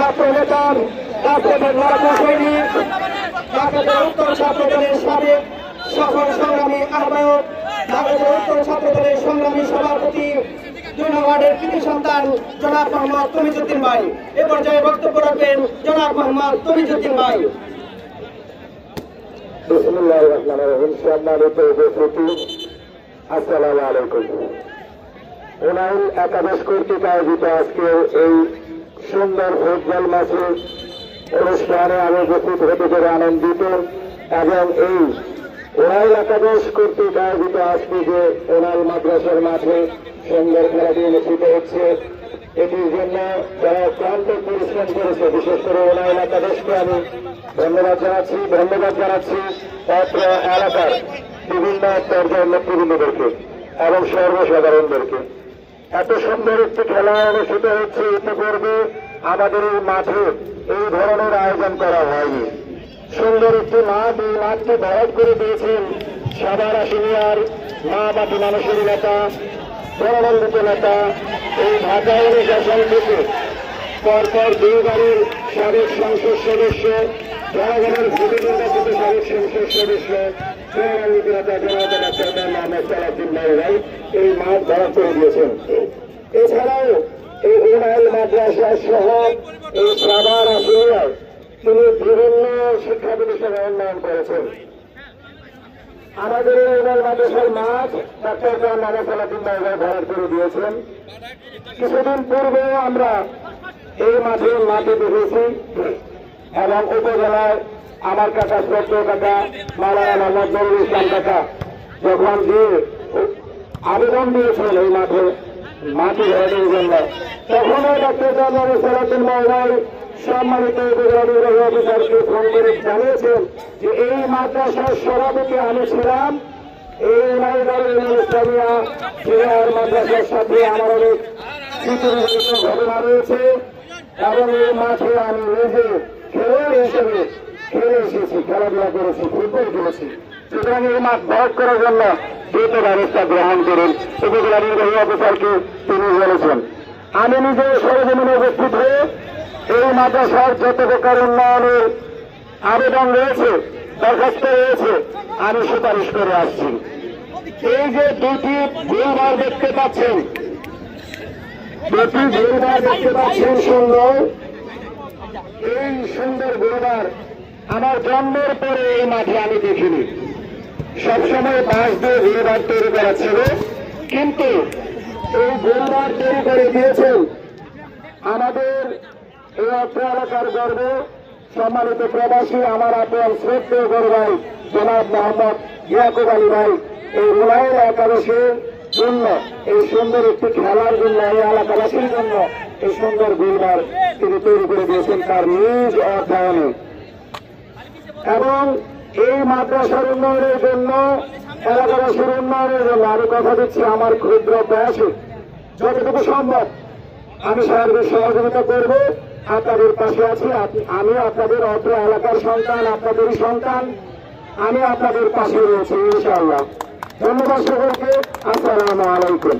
ছাত্র নেতা রাজপথের লড়াকু সৈনিক ঢাকা উত্তর ছাত্র দলের সাবেক সফল সংগ্রামী আহ্বায়ক ঢাকা উত্তর ছাত্র দলের সংগ্রামী সভাপতি 2 নং ওয়ার্ডের কৃতি সন্তান জনাব মোহাম্মদ তমিজউদ্দিন ভাই এ পর্যায়ে বক্তব্য রাখবেন জনাব মোহাম্মদ তমিজউদ্দিন ভাই। বিসমিল্লাহির রহমানির রহিম। সম্মানিত উপস্থিতি, আসসালামু আলাইকুম। উনাইল একাদশ কর্তৃক আয়োজিত আজকে এই সুন্দর ফুটবল ম্যাচের অনুষ্ঠানে আমি উপস্থিত হতে পেরে আনন্দিত এবং এই উনাইল একাদশ কর্তৃক আয়োজিত আজকে যে উনাইল মাদ্রাসার মাঠে সুন্দর খেলাটি অনুষ্ঠিত হচ্ছে এটির জন্য যারা ক্লান্ত পরিশ্রম করেছে বিশেষ করে উনাইল একাদশকে আমি ধন্যবাদ জানাচ্ছি অত্র এলাকার বিভিন্ন পর্যায়ের নেতৃবৃন্দদেরকে এবং সর্বসাধারণদেরকে। এত সুন্দর একটি খেলা অনুষ্ঠিত হচ্ছে, ইতিপূর্বে আমাদের এই মাঠে এই ধরনের আয়োজন করা হয়নি। সুন্দর একটি মাঠ, এই মাঠকে ভরাট করে দিয়েছেন সাভার সিনিয়র মা বাকি মানুষের নেতা, জনবন্ধিত নেতা, এই ঢাকা অনুশাসন থেকে পরপর 2 বারের সাবেক সংসদ সদস্য, জনগণের ভোটে নির্বাচিত সাবেক সংসদ সদস্য, জনবন্ধিত নেতা জনতা ডাক্তার মোহাম্মদ সালাউদ্দিন ভাই এই মাঠ ভরাট করে দিয়েছেন। এছাড়াও এই উনাইল মাদ্রাসা সহ এই সাভার সিনিয়র তিনি বিভিন্ন শিক্ষা প্রতিষ্ঠানে উন্নয়ন করেছেন। আমাদের এই উনাইল মাদ্রাসার মাঠ ডাক্তার মোহাম্মদ সালাউদ্দিন ভাই ভরাট করে দিয়েছেন। কিছুদিন পূর্বে আমরা এই মাঠে দেখেছি এবং উপজেলায় আমার কাকা শ্রদ্ধ কাকা মাওলানা মোহাম্মদ নুরুল ইসলাম কাকা যখন দিয়ে আবেদন দিয়েছেন এই মাঠে ভরাটের জন্য, তখনও ডাক্তার মোহাম্মদ সালাউদ্দিন ভাই সম্মানিত উপজেলা নির্বাহী অফিসারকে ফোন করে জানিয়েছেন যে এই মাদ্রাসার সভাপতি আমি ছিলাম, এই উনাইল ইসলামিয়া সিনিয়র মাদ্রাসার সাথে আমার অনেক স্মৃতিজড়িত ঘটনা রয়েছে এবং এই মাঠে আমি নিজে খেলোয়াড় হিসেবে খেলে এসেছি, খেলাধুলা করেছি, ফুটবল খেলেছি। সুতরাং এই মাঠ ভরাট করার জন্য দ্রুত ব্যবস্থা গ্রহণ করুন উপজেলা নির্বাহী অফিসারকে তিনি বলেছেন। আমি নিজে সরজমিনে উপস্থিত হয়ে এই মাদ্রাসার যত প্রকার উন্নয়নের আবেদন রয়েছে, দরখাস্ত রয়েছে, আমি সুপারিশ করে আসছি। এই যে 2টি ভিড়ভাড় দেখতে পাচ্ছেন, সুন্দর এই সুন্দর ভিড়ভাড় আমার জন্মের পরে এই মাঠে আমি দেখিনি। সবসময় বাঁশ দিয়ে ভিড়ভাড় তৈরি করা ছিল, কিন্তু এই ভিড়ভাড় তৈরি করে দিয়েছেন আমাদের এই অত্র এলাকার গর্ব সম্মানিত প্রবাসী আমার আপন শ্রদ্ধেয় বড় ভাই জনাব মোহাম্মদ ইয়াকুব আলী ভাই এই উনাইল একাদশের জন্য, এই সুন্দর একটি খেলার জন্য, এই এলাকাবাসীর জন্য এই সুন্দর ভিড়ভাড় তিনি তৈরি করে দিয়েছেন তার নিজ অর্থায়নে। এবং এই মাদ্রাসার উন্নয়নের জন্য, এলাকাবাসীর উন্নয়নের জন্য আমি কথা দিচ্ছি আমার ক্ষুদ্র প্রয়াসে যতটুকু সম্ভব আমি সার্বিক সহযোগিতা করব। আপনাদের পাশে আছি, আমি আপনাদের অত্র এলাকার সন্তান, আপনাদেরই সন্তান, আমি আপনাদের পাশে রয়েছি ইনশাআল্লাহ। ধন্যবাদ সকলকে। আসসালামু আলাইকুম।